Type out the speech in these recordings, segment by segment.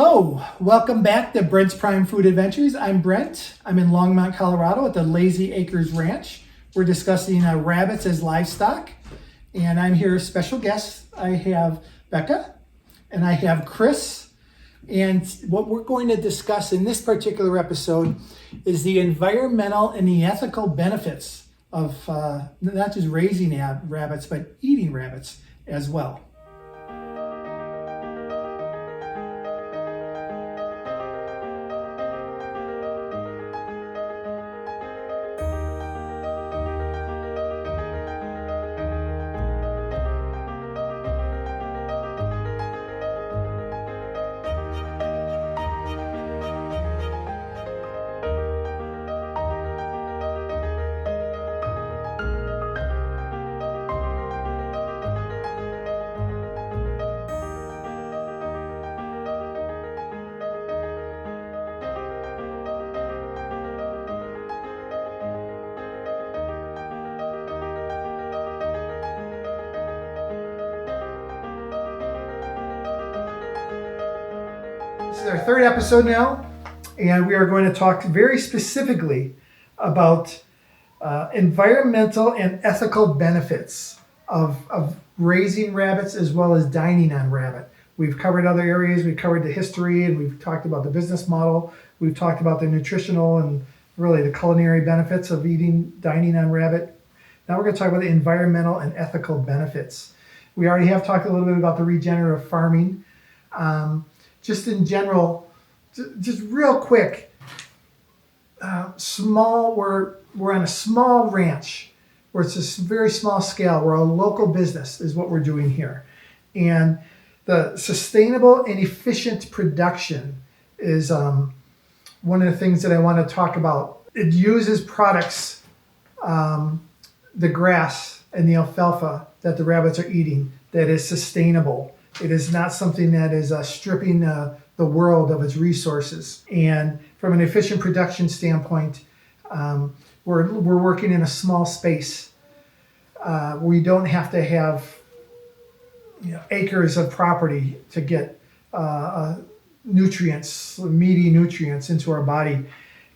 Hello, welcome back to Brent's Prime Food Adventures. I'm Brent. I'm in Longmont, Colorado at the Lazy Acres Ranch. We're discussing rabbits as livestock. And I'm here as special guests. I have Becca and I have Kris. And what we're going to discuss in this particular episode is the environmental and the ethical benefits of not just raising rabbits, but eating rabbits as well. This is our third episode now, and we are going to talk very specifically about environmental and ethical benefits of raising rabbits as well as dining on rabbit. We've covered other areas. We've covered the history, and we've talked about the business model. We've talked about the nutritional and really the culinary benefits of dining on rabbit. Now we're going to talk about the environmental and ethical benefits. We already have talked a little bit about the regenerative farming. Just in general, just real quick, we're on a small ranch where it's a very small scale. We're a local business is what we're doing here. And the sustainable and efficient production is one of the things that I want to talk about. It uses products, the grass and the alfalfa that the rabbits are eating, that is sustainable. It is not something that is stripping the world of its resources. And from an efficient production standpoint, we're working in a small space. We don't have to have acres of property to get nutrients, meaty nutrients into our body.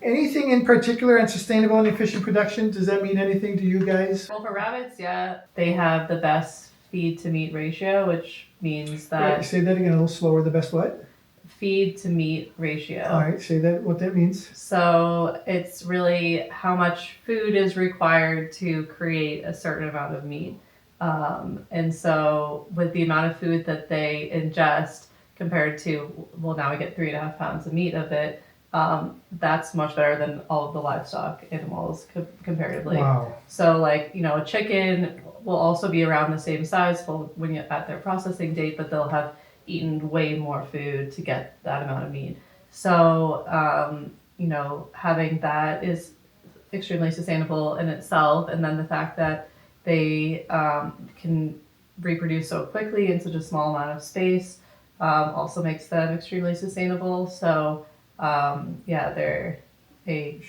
Anything in particular on sustainable and efficient production? Does that mean anything to you guys? Well, for rabbits, yeah, they have the best feed to meat ratio, which means that... Wait, say that again a little slower. The best what? Feed to meat ratio. All right, say that, what that means. So it's really how much food is required to create a certain amount of meat. And so with the amount of food that they ingest compared to, well, now we get 3.5 pounds of meat of it, that's much better than all of the livestock animals comparatively. Wow. So a chicken will also be around the same size when you're at their processing date, but they'll have eaten way more food to get that amount of meat. So, having that is extremely sustainable in itself. And then the fact that they can reproduce so quickly in such a small amount of space also makes them extremely sustainable. So, they're a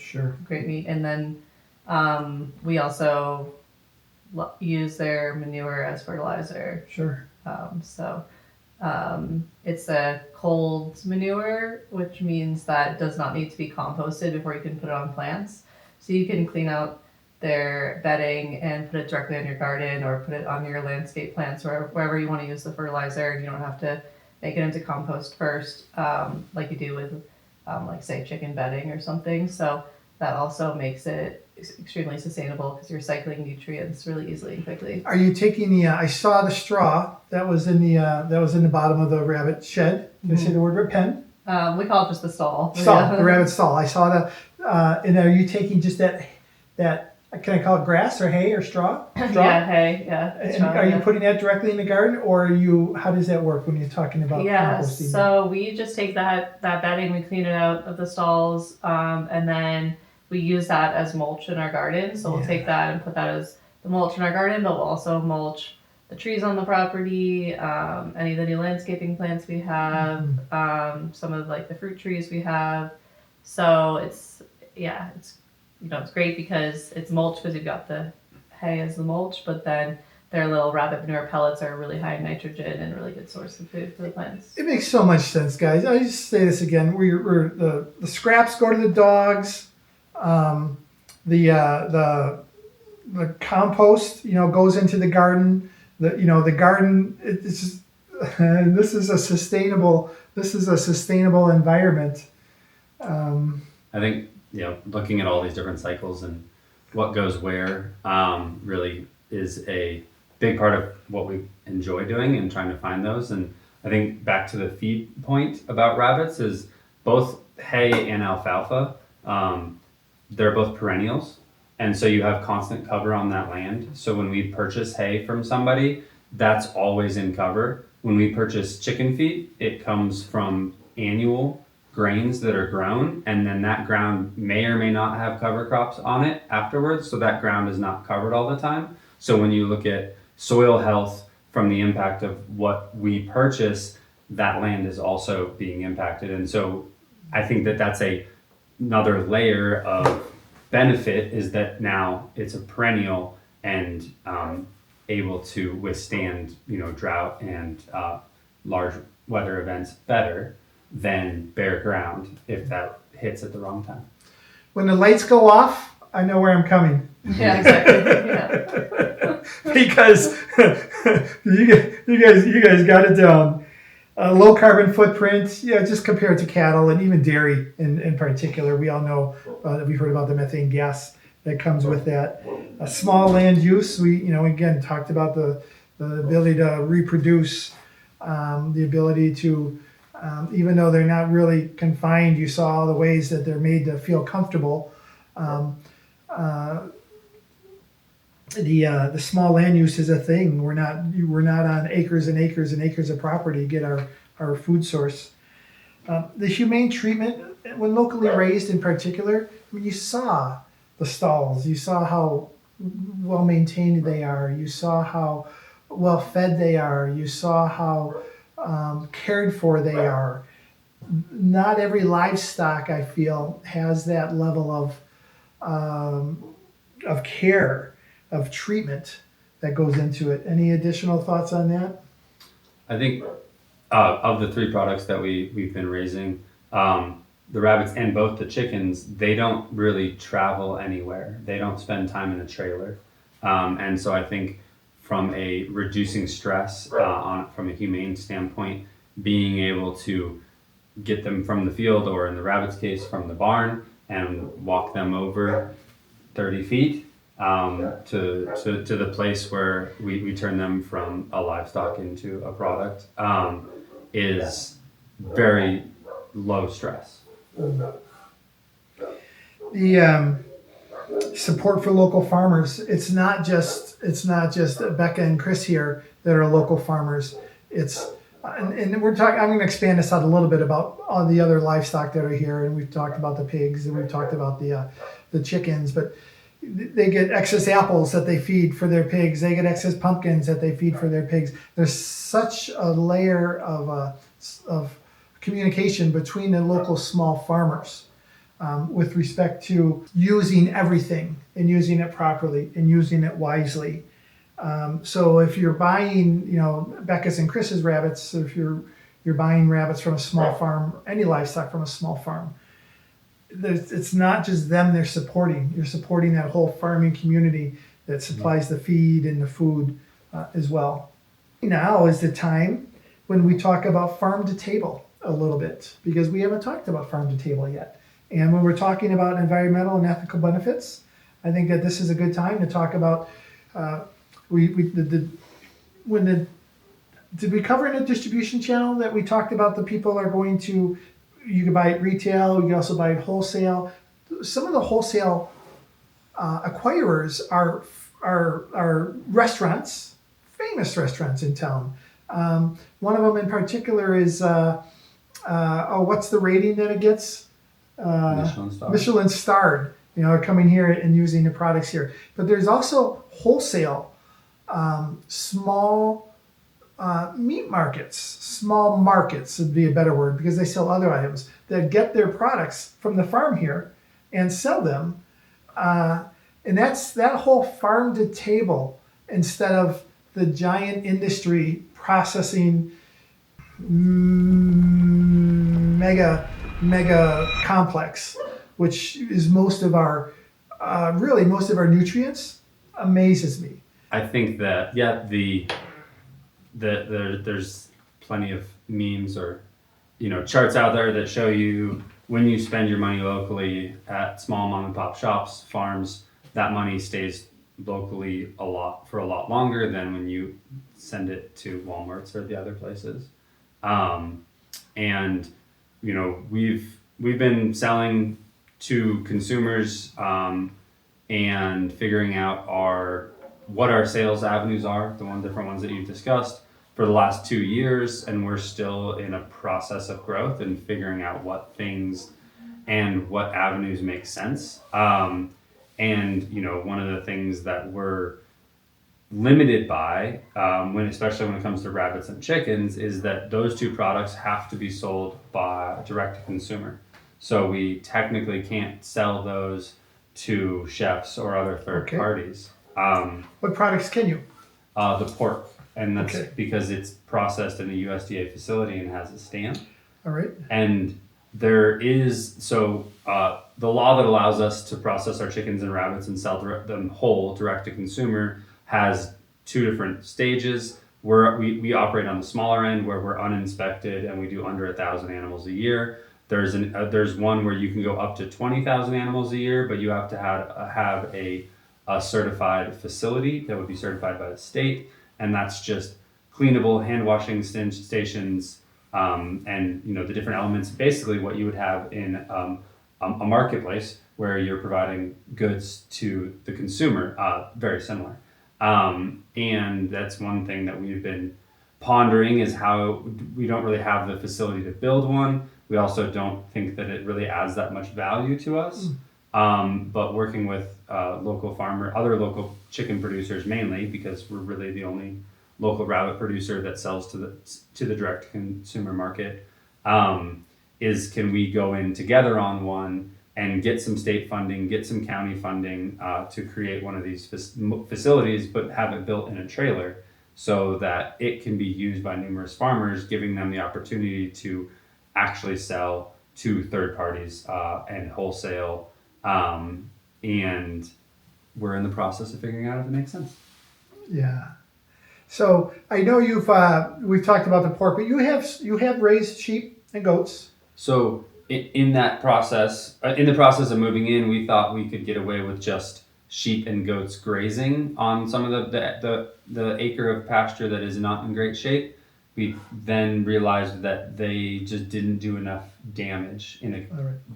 great meat. And then we also use their manure as fertilizer. Sure. It's a cold manure, which means that it does not need to be composted before you can put it on plants. So you can clean out their bedding and put it directly on your garden or put it on your landscape plants or wherever you want to use the fertilizer. You don't have to make it into compost first, like you do with, say, chicken bedding or something. So that also makes it extremely sustainable because you're recycling nutrients really easily and quickly. Are you taking I saw the straw that was in the bottom of the rabbit shed. Did I say the word pen? We call it just the stall. Stall, the rabbit stall. I saw that. And are you taking just that? Can I call it grass or hay or straw? Yeah, hay. Yeah. And straw, are you putting that directly in the garden, or how does that work when you're talking about composting? So we just take that bedding, we clean it out of the stalls, and then we use that as mulch in our garden. So we'll take that and put that as the mulch in our garden, but we'll also mulch the trees on the property, any of the new landscaping plants we have, some of the fruit trees we have. So it's great because it's mulch because you've got the hay as the mulch, but then their little rabbit manure pellets are really high in nitrogen and a really good source of food for the plants. It makes so much sense, guys. I just say this again. The scraps go to the dogs. The compost, goes into the garden. The garden. It's just, this is a sustainable environment. I think looking at all these different cycles and what goes where really is a big part of what we enjoy doing and trying to find those. And I think back to the feed point about rabbits is both hay and alfalfa. They're both perennials, and so you have constant cover on that land. So when we purchase hay from somebody, that's always in cover. When we purchase chicken feed, it comes from annual grains that are grown, and then that ground may or may not have cover crops on it afterwards, so that ground is not covered all the time. So when you look at soil health from the impact of what we purchase, that land is also being impacted. And so I think that that's another layer of benefit, is that now it's a perennial and able to withstand drought and large weather events better than bare ground if that hits at the wrong time. When the lights go off, I know where I'm coming. Yeah, exactly. Yeah. Because you guys got it down. Low carbon footprint, just compared to cattle and even dairy in particular. We all know that we've heard about the methane gas that comes with that. A small land use, we again talked about the ability to reproduce, the ability to, even though they're not really confined, you saw all the ways that they're made to feel comfortable. The small land use is a thing. We're not on acres and acres and acres of property to get our food source. The humane treatment, when locally raised in particular, you saw the stalls. You saw how well maintained they are. You saw how well fed they are. You saw how cared for they are. Not every livestock, I feel, has that level of care, of treatment that goes into it. Any additional thoughts on that? I think of the three products that we've been raising, the rabbits and both the chickens, they don't really travel anywhere. They don't spend time in a trailer. And so I think from a reducing stress from a humane standpoint, being able to get them from the field, or in the rabbit's case, from the barn, and walk them over 30 feet to the place where we turn them from a livestock into a product is very low stress. The support for local farmers. It's not just Becca and Kris here that are local farmers. It's and we're talking. I'm going to expand this out a little bit about all the other livestock that are here, and we've talked about the pigs and we've talked about the chickens, but they get excess apples that they feed for their pigs. They get excess pumpkins that they feed for their pigs. There's such a layer of communication between the local small farmers with respect to using everything and using it properly and using it wisely. So if you're buying, Becca's and Kris's rabbits, if you're buying rabbits from a small farm, any livestock from a small farm, it's not just them they're supporting. You're supporting that whole farming community that supplies the feed and the food as well. Now is the time when we talk about farm to table a little bit, because we haven't talked about farm to table yet. And when we're talking about environmental and ethical benefits, I think that this is a good time to talk about. Did we cover in a distribution channel that we talked about the people are going to? You can buy it retail. You can also buy it wholesale. Some of the wholesale acquirers are restaurants, famous restaurants in town. One of them in particular is what's the rating that it gets? Michelin starred. Coming here and using the products here. But there's also wholesale, small meat markets. Small markets would be a better word, because they sell other items that get their products from the farm here and sell them. And that's that whole farm to table, instead of the giant industry processing mega complex, which is most of our nutrients, amazes me. I think that there's plenty of memes or charts out there that show you when you spend your money locally at small mom and pop shops, farms, that money stays locally for a lot longer than when you send it to Walmarts or the other places. And we've been selling to consumers and figuring out what our sales avenues are, the different ones that you've discussed, for the last 2 years, and we're still in a process of growth and figuring out what things and what avenues make sense. And one of the things that we're limited by, especially when it comes to rabbits and chickens, is that those two products have to be sold by direct to consumer. So we technically can't sell those to chefs or other third parties. What products can you? The pork, and that's because it's processed in a USDA facility and has a stamp. All right. And there is the law that allows us to process our chickens and rabbits and sell them whole direct to consumer has 2 different stages. We operate on the smaller end where we're uninspected and we do under 1,000 animals a year. There's one where you can go up to 20,000 animals a year, but you have to have a certified facility that would be certified by the state, and that's just cleanable hand washing stations, and the different elements. Basically, what you would have in a marketplace where you're providing goods to the consumer, very similar. And that's one thing that we've been pondering, is how we don't really have the facility to build one. We also don't think that it really adds that much value to us. But working with other local chicken producers, mainly because we're really the only local rabbit producer that sells to the direct consumer market, can we go in together on one and get some state funding, get some county funding to create one of these facilities, but have it built in a trailer so that it can be used by numerous farmers, giving them the opportunity to actually sell to third parties and wholesale. And we're in the process of figuring out if it makes sense. Yeah. So I know we've talked about the pork, but you have raised sheep and goats. So in the process of moving in, we thought we could get away with just sheep and goats grazing on some of the acre of pasture that is not in great shape. We then realized that they just didn't do enough damage in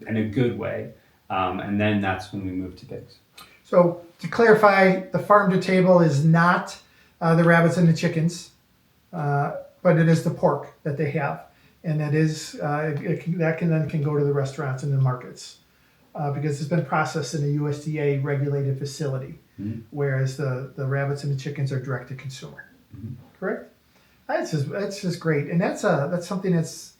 a good way. And then that's when we moved to pigs. So to clarify, the farm to table is not the rabbits and the chickens, but it is the pork that they have. And that is, that can go to the restaurants and the markets because it's been processed in a USDA regulated facility, whereas the rabbits and the chickens are direct to consumer. Correct? That's just great. And that's something that's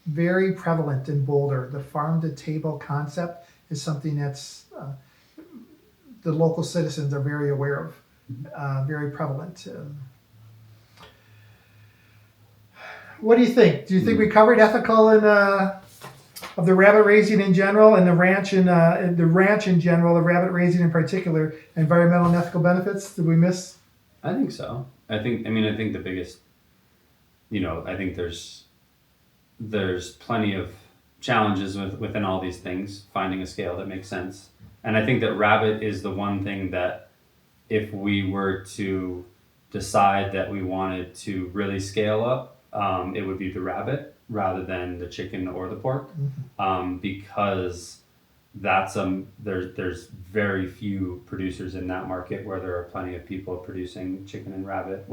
very prevalent in Boulder. The farm to table concept is something that's the local citizens are very aware of, very prevalent. What do you think? Do you think we covered ethical and of the rabbit raising in general, and the ranch in general, the rabbit raising in particular, environmental and ethical benefits? Did we miss? I think so. I think the biggest, I think there's plenty of challenges within all these things, finding a scale that makes sense. And I think that rabbit is the one thing that if we were to decide that we wanted to really scale up, it would be the rabbit rather than the chicken or the pork, because there's very few producers in that market where there are plenty of people producing chicken and rabbit,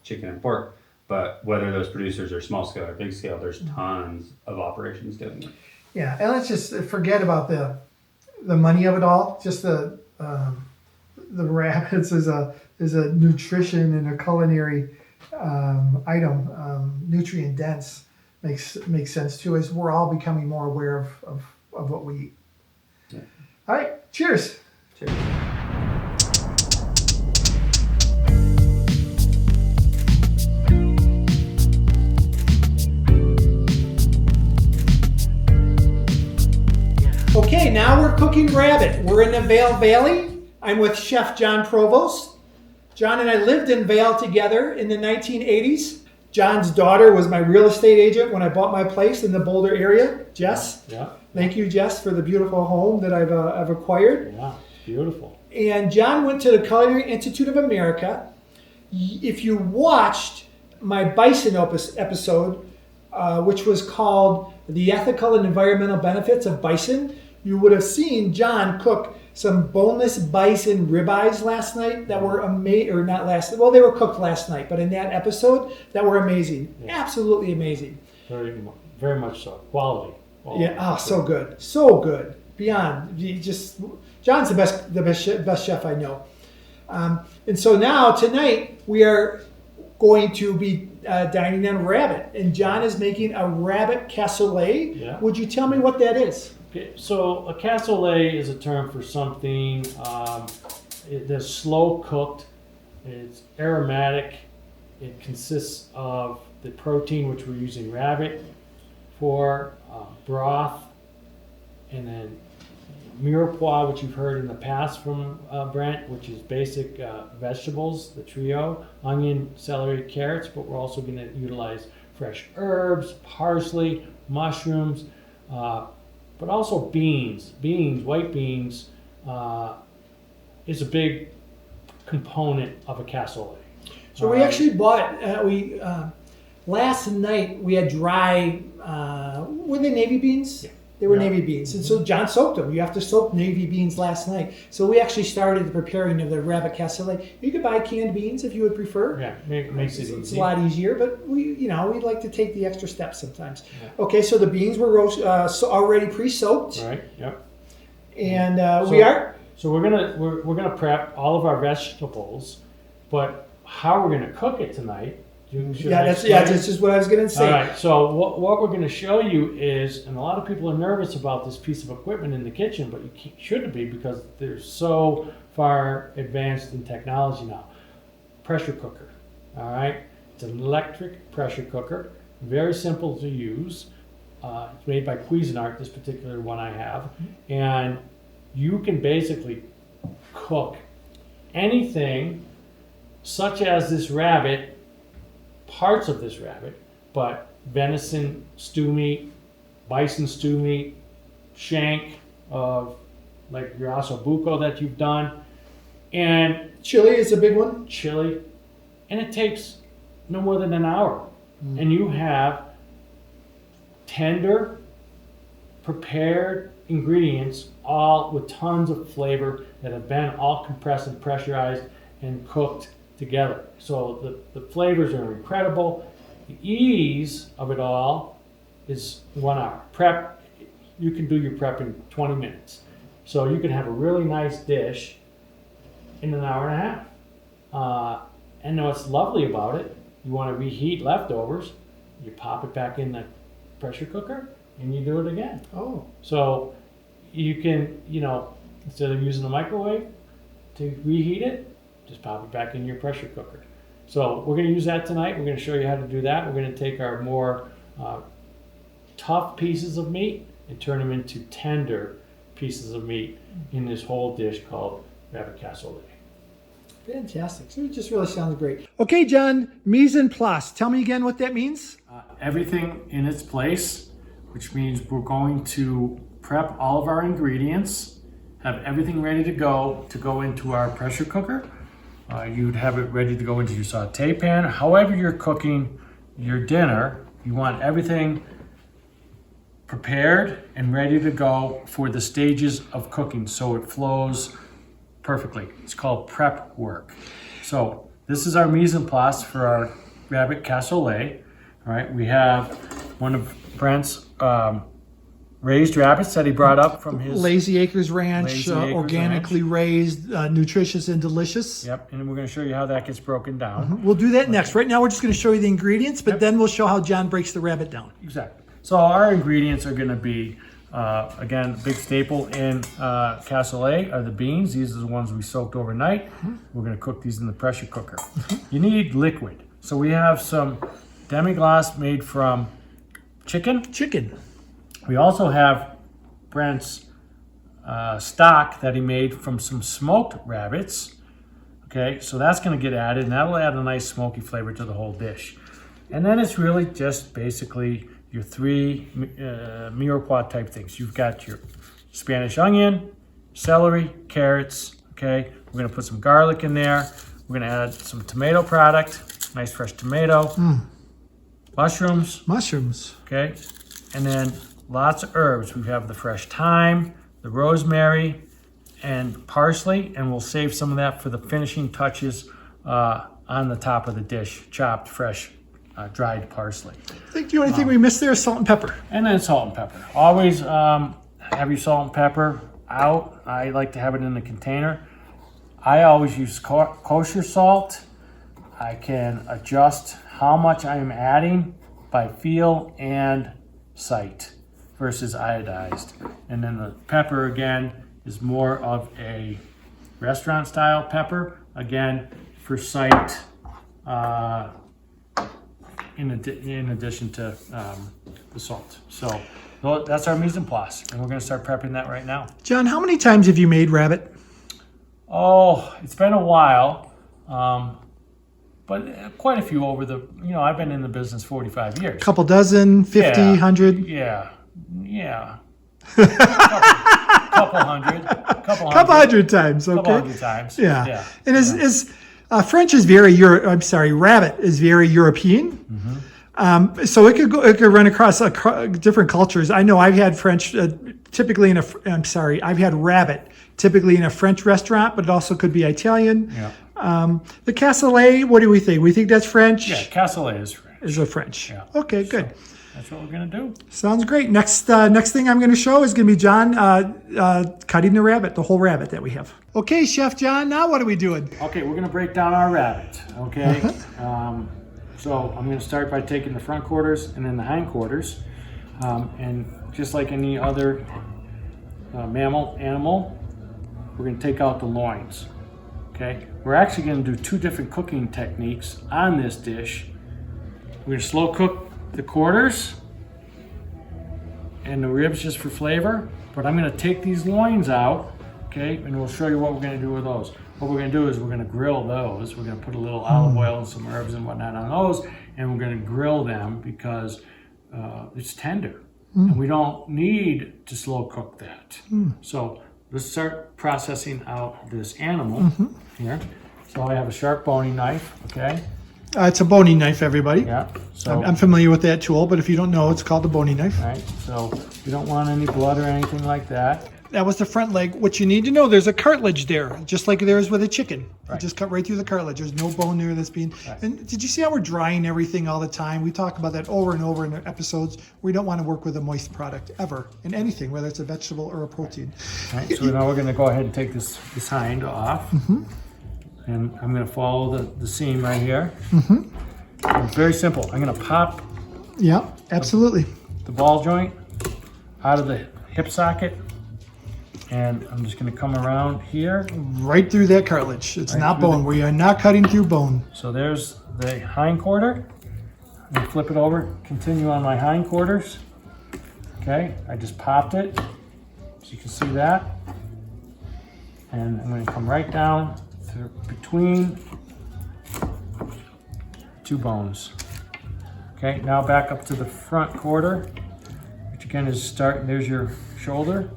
chicken and pork, but whether those producers are small scale or big scale, there's tons of operations doing it. Yeah, and let's just forget about the money of it all. Just the rabbits is a nutrition and a culinary item, nutrient dense, makes sense too, as we're all becoming more aware of what we eat. Yeah. All right, cheers. Cheers. Okay, now we're cooking rabbit. We're in the Vale Valley. I'm with Chef John Provost. John and I lived in Vale together in the 1980s. John's daughter was my real estate agent when I bought my place in the Boulder area, Jess. Yeah. Thank you, Jess, for the beautiful home that I've acquired. Yeah, beautiful. And John went to the Culinary Institute of America. If you watched my bison episode, which was called The Ethical and Environmental Benefits of Bison, you would have seen John cook some boneless bison ribeyes last night that were amazing, or not last, well, they were cooked last night, but in that episode, that were amazing. Yeah. Absolutely amazing. Very much so. Quality. Yeah, so good. So good. Beyond. John's the best chef I know. And so now, tonight, we are going to be dining on rabbit. And John is making a rabbit cassoulet. Yeah. Would you tell me what that is? Okay, so a cassoulet is a term for something that's slow cooked. It's aromatic. It consists of the protein, which we're using rabbit for, broth, and then mirepoix, which you've heard in the past from Brent, which is basic vegetables, the trio, onion, celery, carrots, but we're also going to utilize fresh herbs, parsley, mushrooms, but also beans. White beans is a big component of a cassoulet. So we actually bought, last night we had dry, were they navy beans? Yeah. They were navy beans. And so John soaked them. You have to soak navy beans last night. So we actually started the preparing of the rabbit cassoulet. You could buy canned beans if you would prefer. Yeah, makes it easy. It's a lot easier, but we like to take the extra steps sometimes. Yeah. Okay, so the beans were already pre-soaked. Right. Yep. And So we're gonna prep all of our vegetables, but how we're gonna cook it tonight? That's just what I was gonna say. All right. So what we're gonna show you is, and a lot of people are nervous about this piece of equipment in the kitchen, but you shouldn't be because they're so far advanced in technology now. Pressure cooker. All right. It's an electric pressure cooker. Very simple to use. It's made by Cuisinart, this particular one I have, and you can basically cook anything, such as this rabbit, parts of this rabbit, but venison stew meat, bison stew meat, shank of like your ossobuco that you've done, and chili is a big one. Chili, and it takes no more than an hour, and you have tender, prepared ingredients, all with tons of flavor that have been all compressed and pressurized and cooked together. So the flavors are incredible. The ease of it all is 1 hour. Prep, you can do your prep in 20 minutes. So you can have a really nice dish in an hour and a half. And what's lovely about it, you want to reheat leftovers, you pop it back in the pressure cooker and you do it again. Oh. So you can, instead of using the microwave to reheat it, just pop it back in your pressure cooker. So we're going to use that tonight. We're going to show you how to do that. We're going to take our more tough pieces of meat and turn them into tender pieces of meat in this whole dish called rabbit cassoulet. Fantastic. So it just really sounds great. Okay, John, mise en place. Tell me again what that means. Everything in its place, which means we're going to prep all of our ingredients, have everything ready to go into our pressure cooker. You'd have it ready to go into your saute pan. However you're cooking your dinner, you want everything prepared and ready to go for the stages of cooking so it flows perfectly. It's called prep work. So this is our mise en place for our rabbit cassoulet. All right, we have one of Brent's raised rabbits that he brought up from his Lazy Acres Ranch, Lazy Acres organically raised, nutritious and delicious. Yep, and we're going to show you how that gets broken down. We'll do that next. Right now, we're just going to show you the ingredients, but then we'll show how John breaks the rabbit down. Exactly. So our ingredients are going to be, again, big staple in cassoulet are the beans. These are the ones we soaked overnight. We're going to cook these in the pressure cooker. You need liquid. So we have some demi-glace made from chicken. Chicken. We also have Brent's stock that he made from some smoked rabbits. Okay, so that's going to get added, and that will add a nice smoky flavor to the whole dish. And then it's really just basically your three mirepoix type things. You've got your Spanish onion, celery, carrots. Okay, we're going to put some garlic in there. We're going to add some tomato product, nice fresh tomato, mushrooms. Okay, and then lots of herbs. We have the fresh thyme, the rosemary, and parsley, and we'll save some of that for the finishing touches on the top of the dish, chopped fresh dried parsley. I think the only thing we missed there is salt and pepper. And then salt and pepper. Always have your salt and pepper out. I like to have it in the container. I always use kosher salt. I can adjust how much I am adding by feel and sight versus iodized. And then the pepper, again, is more of a restaurant style pepper, again, for sight, in addition to the salt. So that's our mise en place, and we're going to start prepping that right now. John, how many times have you made rabbit? Oh, it's been a while, but quite a few over the, I've been in the business 45 years. Couple dozen, 50, Yeah. 100? Yeah. Couple hundred times, okay. Couple hundred times. Yeah. And French is rabbit is very European. Mm-hmm. So it could run across different cultures. I know I've had French I've had rabbit typically in a French restaurant, but it also could be Italian. Yeah. The cassoulet, what do we think? We think that's French? Yeah, cassoulet is French. Is a French. Yeah. Okay, good. So that's what we're going to do. Sounds great. Next thing I'm going to show is going to be John cutting the whole rabbit that we have. Okay, Chef John, now what are we doing? Okay, we're going to break down our rabbit, okay? So I'm going to start by taking the front quarters and then the hind quarters. And just like any other animal, we're going to take out the loins, okay? We're actually going to do two different cooking techniques on this dish. We're going to slow cook the quarters and the ribs just for flavor, but I'm going to take these loins out, okay, and we'll show you what we're going to do with those. What we're going to do is we're going to grill those. We're going to put a little olive oil and some herbs and whatnot on those, and we're going to grill them because it's tender, and we don't need to slow cook that. So let's start processing out this animal here. So I have a sharp boning knife, okay? It's a boning knife, everybody. Yeah. So I'm familiar with that tool, but if you don't know, it's called the boning knife. right. So we don't want any blood or anything like that. That was the front leg. What you need to know, there's a cartilage there, just like there is with a chicken. Right. You just cut right through the cartilage. There's no bone there that's being... Right. And did you see how we're drying everything all the time? We talk about that over and over in our episodes. We don't want to work with a moist product ever in anything, whether it's a vegetable or a protein. Right. So now we're going to go ahead and take this hind off. And I'm going to follow the seam right here. It's very simple. I'm going to pop Yeah, absolutely. the ball joint out of the hip socket. And I'm just going to come around here. Right through that cartilage. It's Right not through bone. We are not cutting through bone. So there's the hind quarter. I'm flip it over, continue on my hind quarters. Okay, I just popped it, so you can see that. And I'm going to come right down through between two bones. Okay, now back up to the front quarter, which again is there's your shoulder.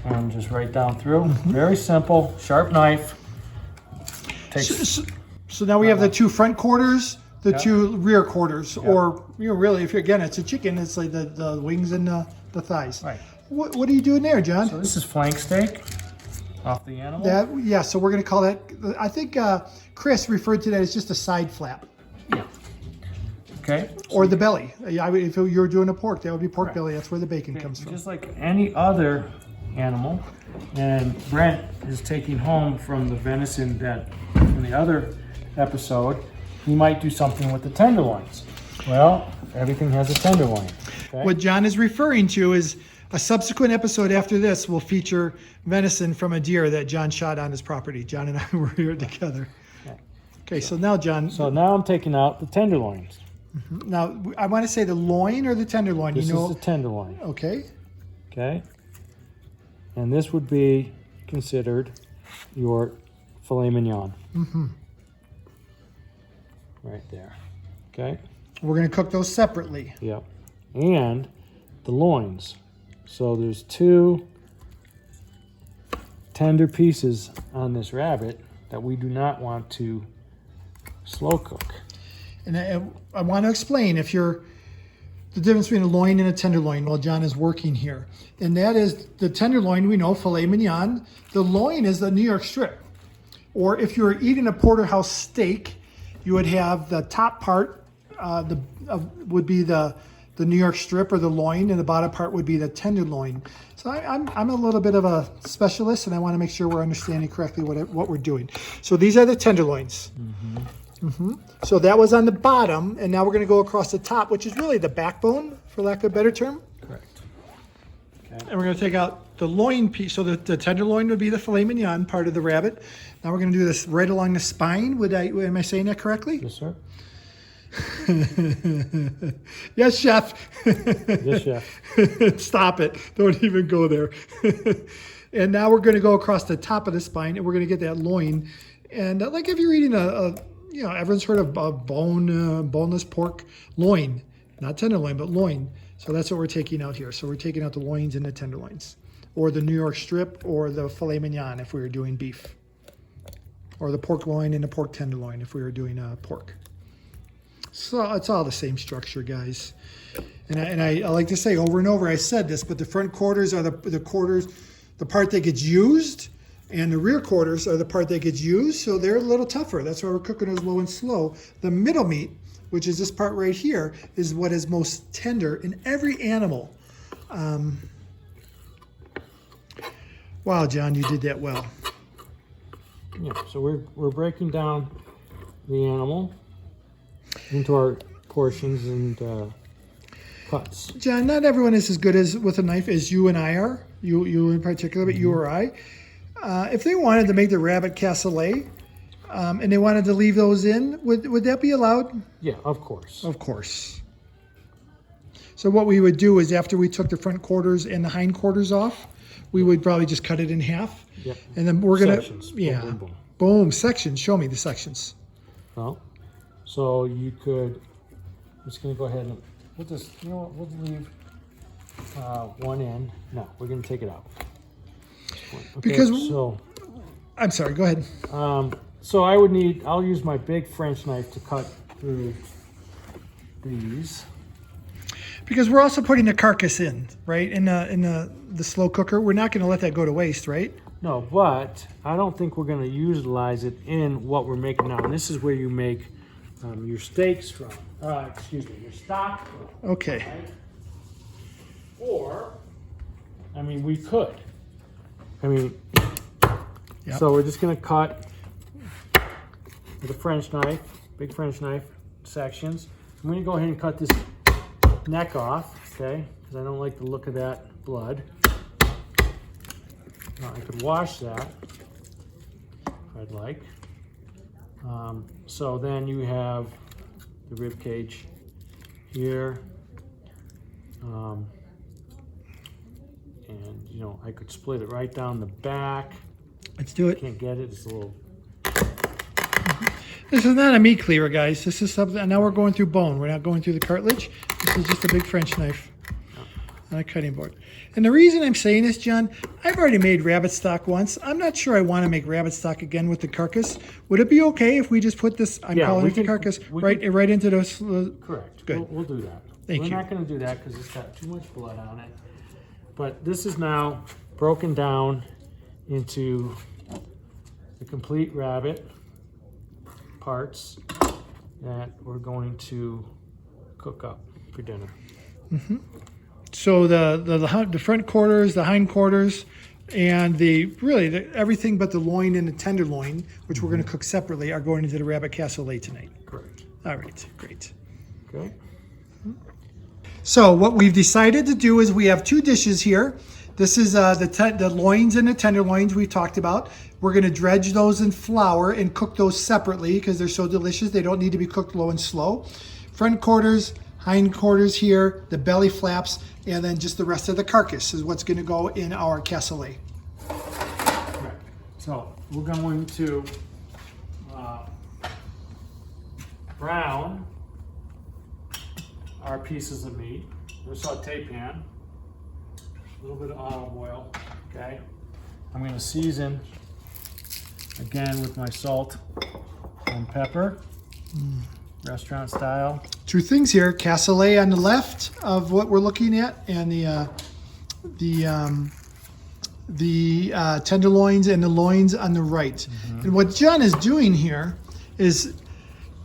And just right down through. Very simple, sharp knife. So now we have the two front quarters, the Yeah. two rear quarters, Yeah. or really, if it's a chicken, it's like the wings and the thighs. Right. What are you doing there, John? So this is flank steak off the animal. So we're going to call that, I think Kris referred to that as just a side flap. Yeah. Okay. Or the belly. If you were doing a pork, that would be pork Right. belly. That's where the bacon comes from. Just like any other animal, and Brent is taking home from the venison that in the other episode, he might do something with the tenderloins. Well, everything has a tenderloin. Okay? What John is referring to is a subsequent episode after this will feature venison from a deer that John shot on his property. John and I were here together. Okay, so now, John, So now I'm taking out the tenderloins. now I want to say the loin or the tenderloin. This you know, is the tenderloin. okay. Okay. And this would be considered your filet mignon. Mm-hmm. Right there. Okay? We're going to cook those separately. Yep. And the loins. So there's 2 tender pieces on this rabbit that we do not want to slow cook. And I want to explain the difference between a loin and a tenderloin while John is working here. And that is the tenderloin, we know, filet mignon. The loin is the New York strip. Or if you were eating a porterhouse steak, you would have the top part would be the New York strip or the loin, and the bottom part would be the tenderloin. So I'm a little bit of a specialist, and I want to make sure we're understanding correctly what we're doing. So these are the tenderloins. Mm-hmm. Mm-hmm. So that was on the bottom, and now we're going to go across the top, which is really the backbone, for lack of a better term. Correct. Okay. And we're going to take out the loin piece. So the tenderloin would be the filet mignon part of the rabbit. Now we're going to do this right along the spine. Am I saying that correctly? Yes, sir. Yes, chef. Yes, chef. Stop it. Don't even go there. And now we're going to go across the top of the spine, and we're going to get that loin. And like if you're eating everyone's heard of boneless pork loin, not tenderloin, but loin. So that's what we're taking out here. So we're taking out the loins and the tenderloins, or the New York strip, or the filet mignon if we were doing beef, or the pork loin and the pork tenderloin if we were doing pork. So it's all the same structure, guys. And I like to say over and over, I said this, but the front quarters are the quarters, the part that gets used, and the rear quarters are the part that gets used, so they're a little tougher. That's why we're cooking those low and slow. The middle meat, which is this part right here, is what is most tender in every animal. Wow, John, you did that well. Yeah, so we're breaking down the animal into our portions and cuts. John, not everyone is as good with a knife as you and I are. You in particular, but you or I. If they wanted to make the rabbit cassoulet, and they wanted to leave those in, would that be allowed? Yeah, of course. Of course. So what we would do is after we took the front quarters and the hind quarters off, we would probably just cut it in half. Yep. And then we're gonna Sections. yeah, Boom, boom, boom. boom, sections. Show me the sections. Well, so you could. I'm just gonna go ahead and we'll just. You know what? We'll leave one end. No, we're gonna take it out. Okay, Because so. I'm sorry. Go ahead. So I'll use my big French knife to cut through these. Because we're also putting the carcass in, right? In the slow cooker. We're not going to let that go to waste, right? No, but I don't think we're going to utilize it in what we're making now. And this is where you make your steaks from. Your stock from. Okay. Right? Or, we could. Yep. So we're just going to cut with a French knife, big French knife sections. I'm going to go ahead and cut this neck off, okay? Because I don't like the look of that blood. Now I could wash that if I'd like. So then you have the rib cage here. And I could split it right down the back. Let's do it. Can't get it, it's a little. This is not a meat cleaver, guys. This is something. Now we're going through bone. We're not going through the cartilage. This is just a big French knife on a cutting board. And the reason I'm saying this, John, I've already made rabbit stock once. I'm not sure I want to make rabbit stock again with the carcass. Would it be okay if we just put this? I'm calling it the carcass right into those. Correct. Good. We'll do that. Thank you. We're not going to do that because it's got too much blood on it. But this is now broken down into the complete rabbit parts that we're going to cook up for dinner. Mm-hmm. So the front quarters, the hind quarters, and everything but the loin and the tenderloin, which we're going to cook separately, are going into the rabbit cassoulet tonight. Correct. All right, great. Okay. So what we've decided to do is we have two dishes here. This is the loins and the tenderloins we talked about. We're going to dredge those in flour and cook those separately because they're so delicious. They don't need to be cooked low and slow. Front quarters, hind quarters here, the belly flaps, and then just the rest of the carcass is what's going to go in our cassoulet. Right. So we're going to brown our pieces of meat with a saute pan, a little bit of olive oil, okay? I'm going to season again with my salt and pepper, restaurant style. Two things here: cassoulet on the left of what we're looking at, and the tenderloins and the loins on the right. And what John is doing here is,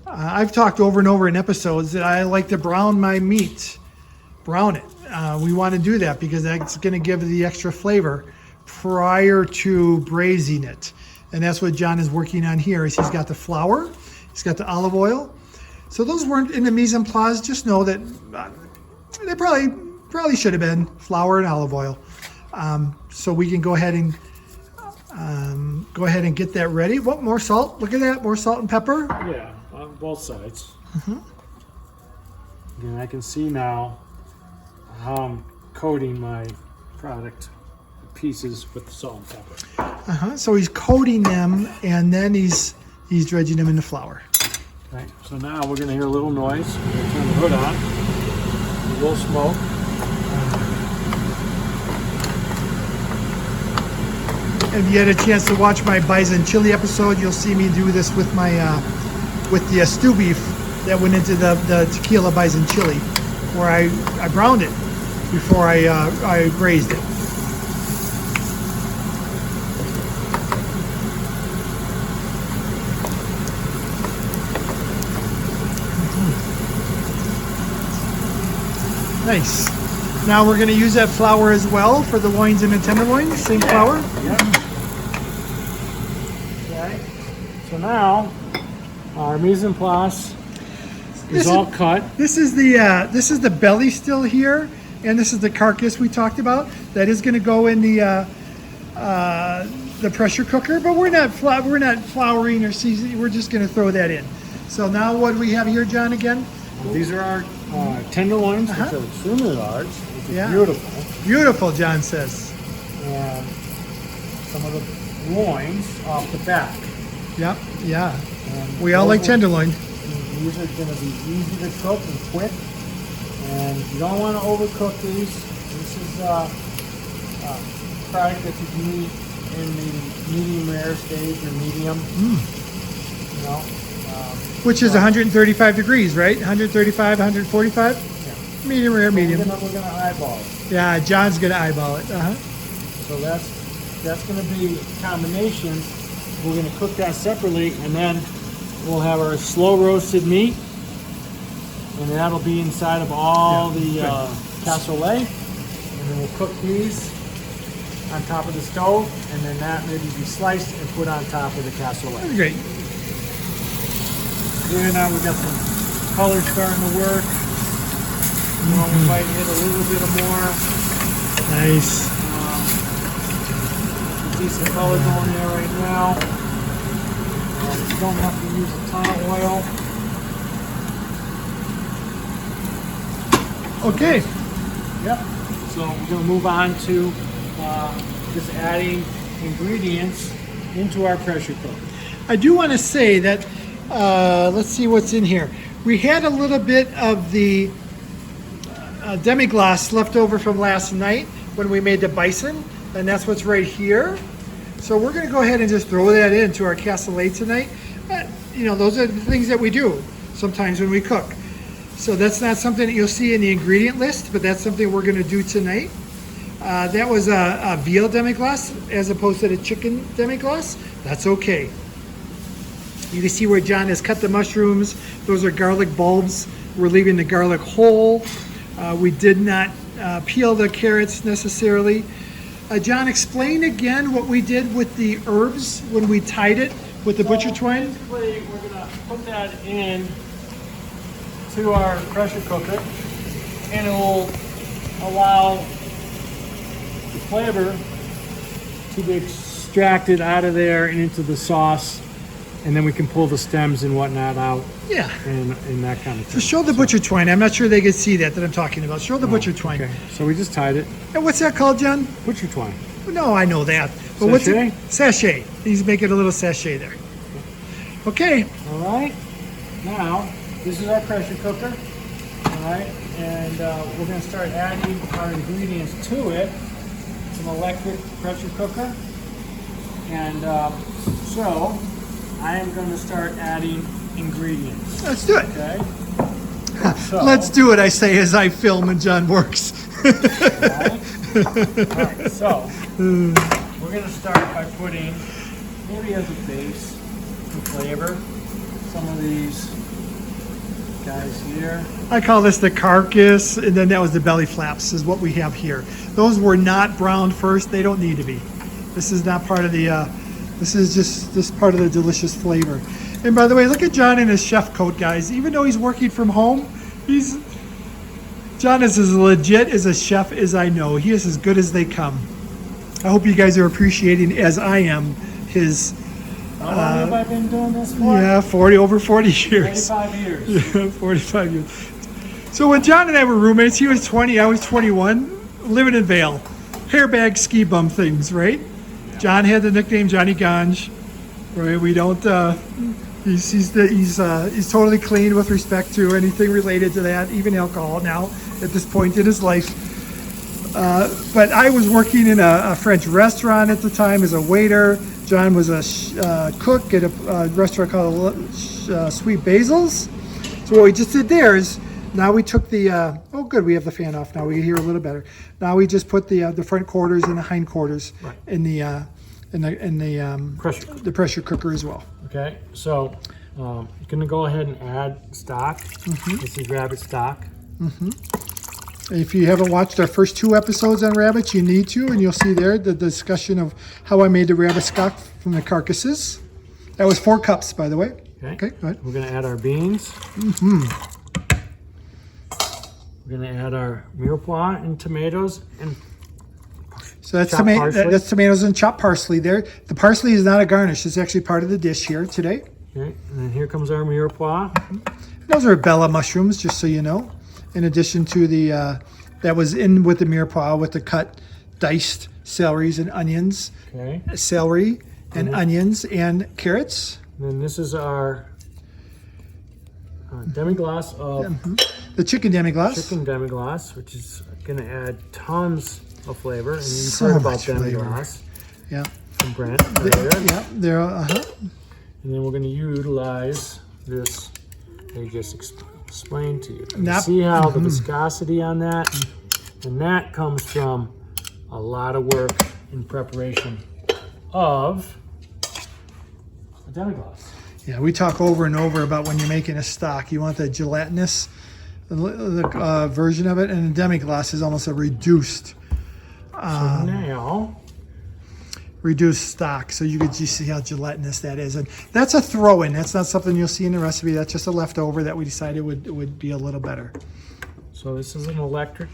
I've talked over and over in episodes that I like to brown my meat, brown it. We want to do that because that's going to give the extra flavor prior to braising it. And that's what John is working on here. Is he's got the flour, he's got the olive oil. So those weren't in the mise en place. Just know that they probably should have been flour and olive oil. So we can go ahead and get that ready. What, more salt? Look at that, more salt and pepper. Yeah, on both sides. And I can see now how I'm coating my product pieces with the salt and pepper. So he's coating them, and then he's dredging them in the flour. Right. So now we're going to hear a little noise. We're going to turn the hood on. A little smoke. If you had a chance to watch my bison chili episode, you'll see me do this with my with the stew beef that went into the tequila bison chili, where I browned it before I braised it. Nice. Now we're going to use that flour as well for the loins and the tenderloins. Same flour. Yeah. Okay. So now our mise en place is all cut. This is the belly still here, and this is the carcass we talked about. That is going to go in the pressure cooker, but we're not flouring or seasoning. We're just going to throw that in. So now what do we have here, John? Again, these are our tenderloins, which are extremely large, which is beautiful. Beautiful, John says. And some of the loins off the back. Yep, yeah. And We all like tenderloin. These are going to be easy to cook and quick. And you don't want to overcook these. This is a product that you can eat in the medium rare stage or medium. You know, Which is 135 degrees, right? 135, 145? yeah. Medium rare, medium. We're gonna eyeball it. Yeah, John's going to eyeball it. So that's going to be combinations. We're going to cook that separately, and then we'll have our slow roasted meat, and that'll be inside of all the cassoulet. And then we'll cook these on top of the stove, and then that maybe be sliced and put on top of the cassoulet. Great. Here now we've got some color starting to work. We might hit a little bit more. Nice. Decent color going there right now. You don't have to use a ton of oil. Okay. Yep. So we're going to move on to just adding ingredients into our pressure cooker. I do want to say that, let's see what's in here. We had a little bit of the demi-glace left over from last night when we made the bison, and that's what's right here. So we're going to go ahead and just throw that into our cassoulet tonight. You know, those are the things that we do sometimes when we cook. So that's not something that you'll see in the ingredient list, but that's something we're going to do tonight. That was a veal demi-glace as opposed to the chicken demi-glace. That's okay. You can see where John has cut the mushrooms. Those are garlic bulbs. We're leaving the garlic whole. We did not peel the carrots necessarily. John, explain again what we did with the herbs when we tied it with the butcher twine. Basically, we're going to put that in to our pressure cooker, and it will allow the flavor to be extracted out of there and into the sauce and then we can pull the stems and whatnot out Yeah. and that kind of thing. Just show the butcher twine. I'm not sure they can see that I'm talking about. Show the butcher twine. Okay, so we just tied it. And what's that called, John? Butcher twine. No, I know that. But what's it? Sachet. He's making a little sachet there. Okay. All right. Now, this is our pressure cooker. All right, and we're going to start adding our ingredients to it. It's an electric pressure cooker, and so I am going to start adding ingredients. Let's do it. Okay. So, Let's do it, I say as I film and John works. All right. All right. So we're going to start by putting, maybe as a base for flavor, some of these guys here. I call this the carcass, and then that was the belly flaps is what we have here. Those were not browned first. They don't need to be. This is not part of the, this is just this part of the delicious flavor. And by the way, look at John in his chef coat, guys. Even though he's working from home, John is as legit as a chef as I know. He is as good as they come. I hope you guys are appreciating, as I am, his... How long have I been doing this for? Yeah, over 40 years. 45 years. Yeah, 45 years. So when John and I were roommates, he was 20, I was 21, living in Vail. Hairbag ski bum things, right? Yeah. John had the nickname Johnny Ganj, right? We don't, he's totally clean with respect to anything related to that, even alcohol now at this point in his life. But I was working in a French restaurant at the time as a waiter. John was a cook at a restaurant called Sweet Basil's. So what we just did there is, now we took the, oh good, we have the fan off now, we can hear a little better. Now we just put the front quarters and the hind quarters in the pressure cooker as well. Okay, so you're gonna go ahead and add stock. This is rabbit stock. If you haven't watched our first 2 episodes on rabbits, you need to, and you'll see there the discussion of how I made the rabbit stock from the carcasses. That was 4 cups, by the way. Okay, go ahead. We're going to add our beans. We're going to add our mirepoix and tomatoes. And so that's tomatoes and chopped parsley there. The parsley is not a garnish. It's actually part of the dish here today. Okay, and then here comes our mirepoix. Those are Bella mushrooms, just so you know. In addition to the, that was in with the mirepoix with the cut, diced celeries and onions. Okay. Celery and onions and carrots. And then this is our demi-glace of... The chicken demi-glace. Chicken demi-glace, which is going to add tons of flavor. And you've So heard about much flavor. demi-glace. Yeah. From Brent. Earlier. Yeah, there, And then we're going to utilize this, I just explained to you. See how the viscosity on that? And that comes from a lot of work in preparation of a demi-glace. Yeah, we talk over and over about when you're making a stock, you want the gelatinous version of it, and a demi-glace is almost a reduced stock, so you could just see how gelatinous that is. And that's a throw-in. That's not something you'll see in the recipe. That's just a leftover that we decided would be a little better. So this is an electric.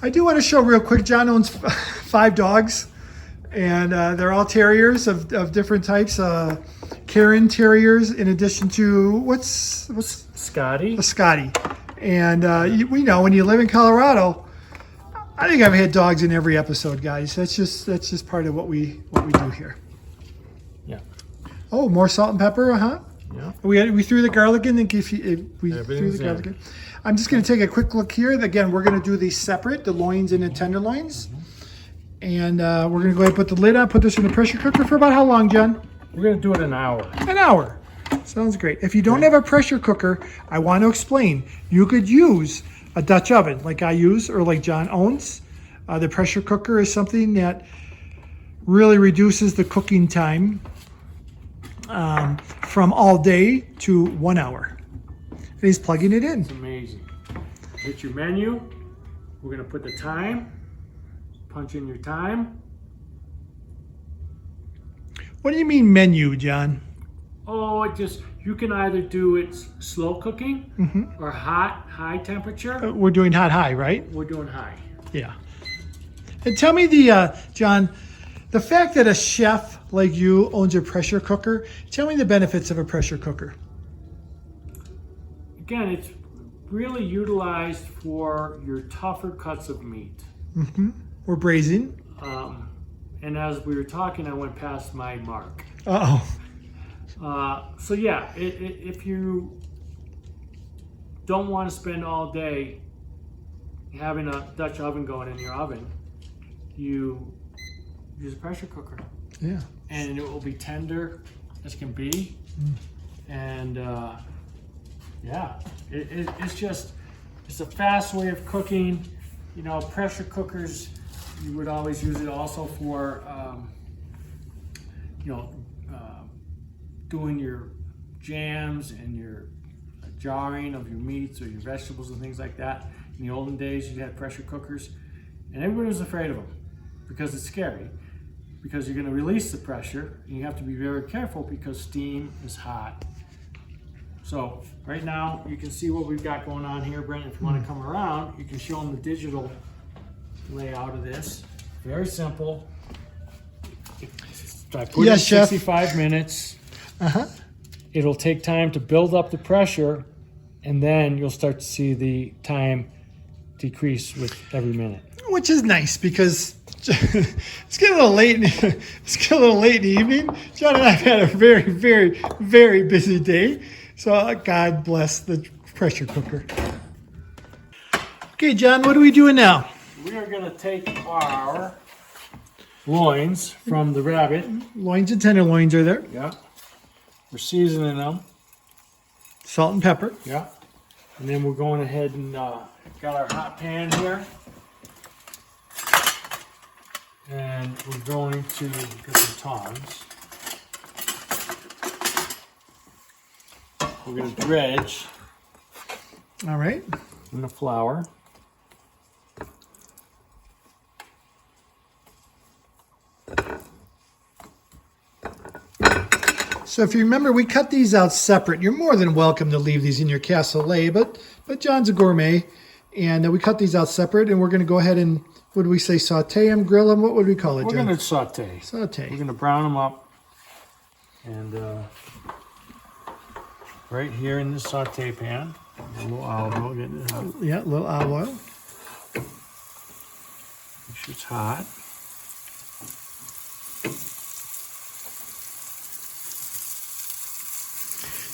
I do want to show real quick, John owns 5 dogs, and they're all terriers of different types. Karen terriers, in addition to what's Scotty. A Scotty. And we know when you live in Colorado, I think I've had dogs in every episode, guys. That's just part of what we do here. Yeah. Oh, more salt and pepper, Yeah. We threw the garlic in. We threw the garlic in. I'm just going to take a quick look here. Again, we're going to do these separate, the loins and the tenderloins. And we're going to go ahead and put the lid on, put this in the pressure cooker for about how long, John? We're going to do it an hour. An hour. Sounds great. If you don't have a pressure cooker, I want to explain. You could use a Dutch oven like I use or like John owns. The pressure cooker is something that really reduces the cooking time from all day to 1 hour. And he's plugging it in. It's amazing. Hit your menu. We're going to put the time. Punch in your time. What do you mean menu, John? Oh, you can either do it slow cooking or high temperature. We're doing high, right? We're doing high. Yeah. And tell me John, the fact that a chef like you owns a pressure cooker. Tell me the benefits of a pressure cooker. Again, it's really utilized for your tougher cuts of meat. Or braising. And as we were talking, I went past my mark. Uh-oh. So yeah, if you don't want to spend all day having a Dutch oven going in your oven, you use a pressure cooker. Yeah. And it will be tender as can be. And yeah, it's a fast way of cooking. You know, pressure cookers, you would always use it also for, doing your jams and your jarring of your meats or your vegetables and things like that. In the olden days, you had pressure cookers, and everybody was afraid of them because it's scary, because you're going to release the pressure, and you have to be very careful because steam is hot. So right now, you can see what we've got going on here, Brent. If you want to come around, you can show them the digital layout of this. Very simple. I put in 65 minutes. It'll take time to build up the pressure, and then you'll start to see the time decrease with every minute. Which is nice because it's getting a little late. It's getting a little late in the evening. John and I have had a very, very, very busy day. So God bless the pressure cooker. Okay, John, what are we doing now? We are going to take our loins from the rabbit. Loins and tenderloins are there. Yeah. We're seasoning them. Salt and pepper. Yeah. And then we're going ahead and got our hot pan here. And we're going to get some tongs. We're going to dredge All right. in the flour. So if you remember, we cut these out separate. You're more than welcome to leave these in your cassoulet, but John's a gourmet, and we cut these out separate, and we're going to go ahead and, what do we say, saute them, grill them? What would we call it, We're John? going to saute. Saute. We're going to brown them up. And right here in this saute pan, a little olive oil getting it hot. Yeah, a little olive oil. Make sure it's hot.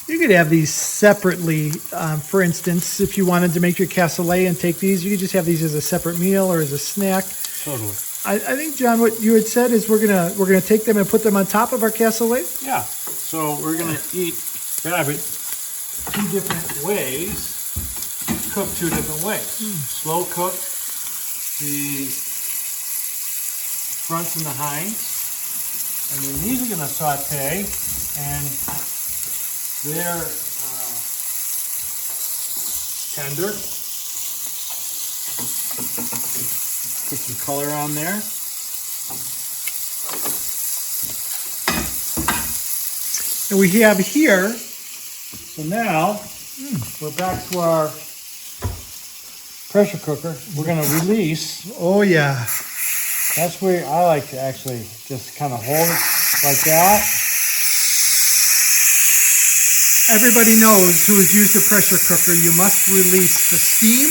You could have these separately. For instance, if you wanted to make your cassoulet and take these, you could just have these as a separate meal or as a snack. Totally. I think, John, what you had said is we're gonna take them and put them on top of our cassoulet. Yeah. So we're gonna eat rabbit two different ways. Cook two different ways. Slow cook the fronts and the hinds, and then these are gonna saute, and they're tender. Put some color on there. And we have here, So now we're back to our pressure cooker. We're going to release. oh yeah, That's where I like to actually just kind of hold it like that. everybody knows who has used a pressure cooker, you must release the steam,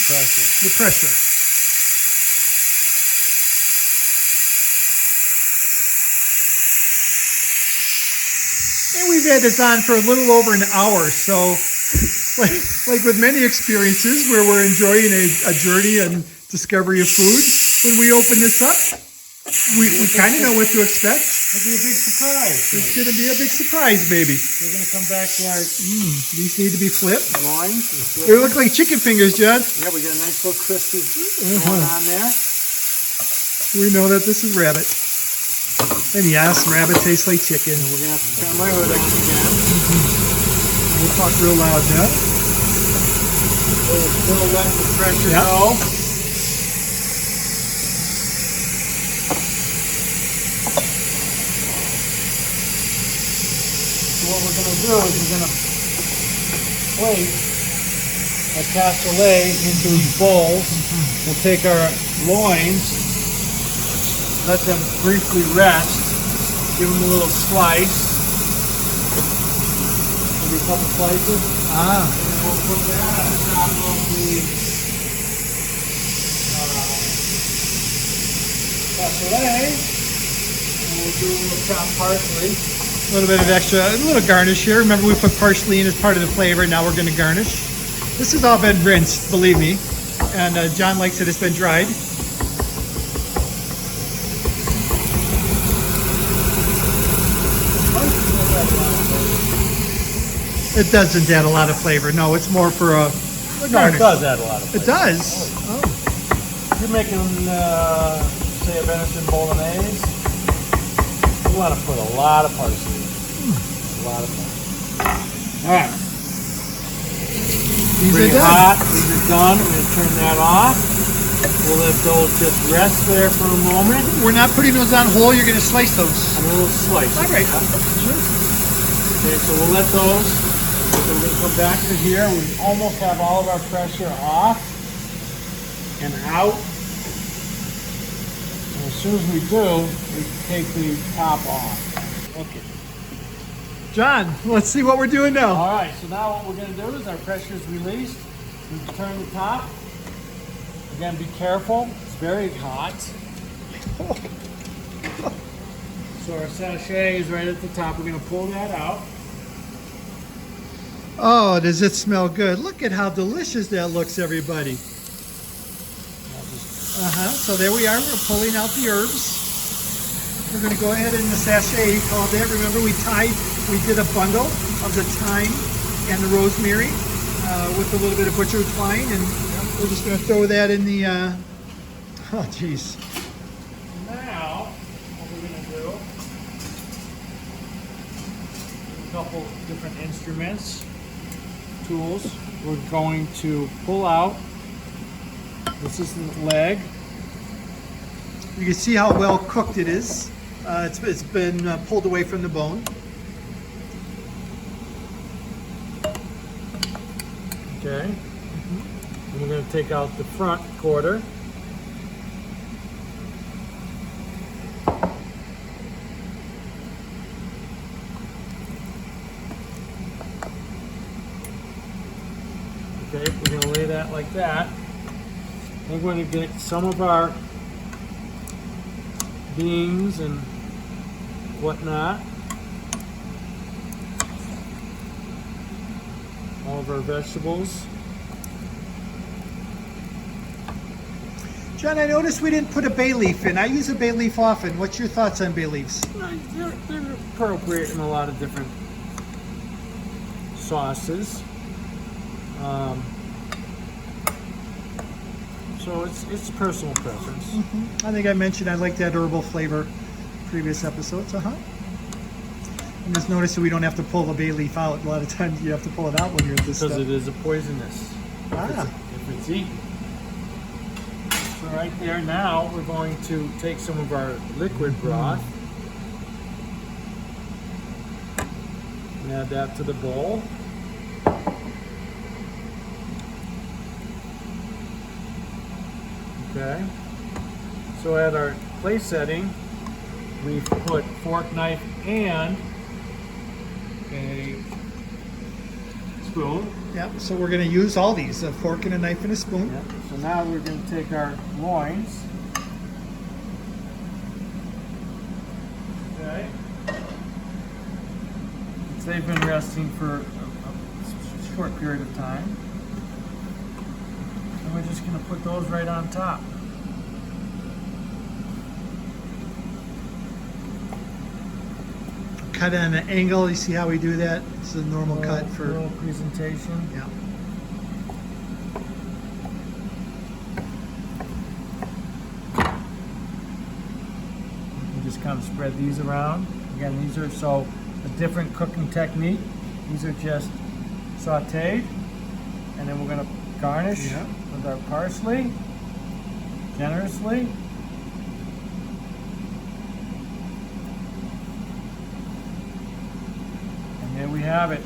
Pressure. the pressure. And we've had this on for a little over an hour, so like with many experiences where we're enjoying a journey and discovery of food, when we open this up, we kind of know what to expect. It'll be a big surprise. It's going to be a big surprise, baby. We're going to come back to our These need to be flipped. loins. And flip They them. look like chicken fingers, John. Yeah, we got a nice little crispy going on there. We know that this is rabbit. And yes, rabbit tastes like chicken. And we're going to have to turn my hood again. We'll talk real loud now. Still letting the pressure Yeah. go. So what we're going to do is we're going to place our cassoulet into these bowls. We'll take our loins, let them briefly rest. Give them a little slice. Maybe a couple slices. Ah. And then we'll put that on top of the cassoulet. And we'll do a little chopped parsley. A little bit of extra, a little garnish here. Remember, we put parsley in as part of the flavor. Now we're going to garnish. This has all been rinsed, believe me. And John likes it. It's been dried. It doesn't add a lot of flavor. No, it's more for a No, garnish. it does add a lot of flavor. It does. Oh. You're making, say, a venison bolognese. You want to put a lot of parsley. A lot of parsley. All right. These Pretty are done. hot. These are done. We're going to turn that off. We'll let those just rest there for a moment. We're not putting those on whole. You're going to slice those. And a little slice. All right. Okay, so we'll let those. So we're going to come back to here. We almost have all of our pressure off and out. And as soon as we do, we take the top off. Okay. John, let's see what we're doing now. All right, so now what we're going to do is our pressure is released. We turn the top. Again, be careful. It's very hot. So our sachet is right at the top. We're going to pull that out. Oh, does it smell good? Look at how delicious that looks, everybody. So there we are. We're pulling out the herbs. We're going to go ahead and the sachet, called that. Remember, we did a bundle of the thyme and the rosemary with a little bit of butcher twine, and we're just going to throw that in the, oh geez. Now, what we're going to do, a couple different instruments, tools. We're going to pull out, this is the leg. You can see how well cooked it is. It's been pulled away from the bone. Okay. And we're going to take out the front quarter. Okay, we're going to lay that like that. Then we're going to get some of our beans and whatnot. All of our vegetables. John, I noticed we didn't put a bay leaf in. I use a bay leaf often. What's your thoughts on bay leaves? They're appropriate in a lot of different sauces. So it's personal preference. I think I mentioned I like that herbal flavor previous episodes. And just notice that we don't have to pull the bay leaf out. A lot of times you have to pull it out when you're at this Because stuff. it is a poisonous. Ah. If it's eaten. So right there now we're going to take some of our liquid broth and add that to the bowl. Okay. So at our place setting, we've put fork, knife, and a spoon. Yeah, so we're going to use all these, a fork and a knife and a spoon. Yeah. So now we're going to take our loins. Okay. They've been resting for a short period of time. And we're just going to put those right on top. Cut at an angle. You see how we do that? It's a normal cut for. little presentation. Yeah. You just kind of spread these around. Again, these are so a different cooking technique. These are just sauteed, and then we're going to garnish with our parsley generously. And there we have it.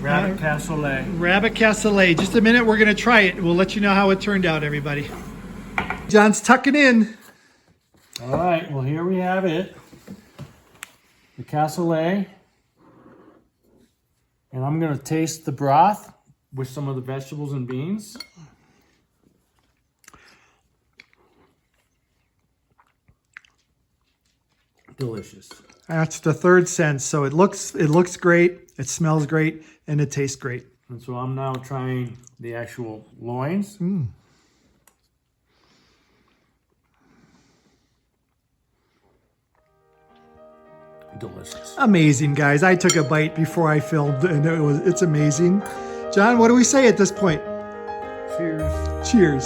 Rabbit cassoulet. Rabbit cassoulet. Just a minute, we're going to try it. We'll let you know how it turned out, everybody. John's tucking in. All right, well, here we have it. The cassoulet. And I'm going to taste the broth with some of the vegetables and beans. Delicious. That's the third sense. So it looks great, it smells great, and it tastes great. And so I'm now trying the actual loins. Delicious. Amazing, guys. I took a bite before I filmed, and it's amazing. John, what do we say at this point? Cheers. Cheers.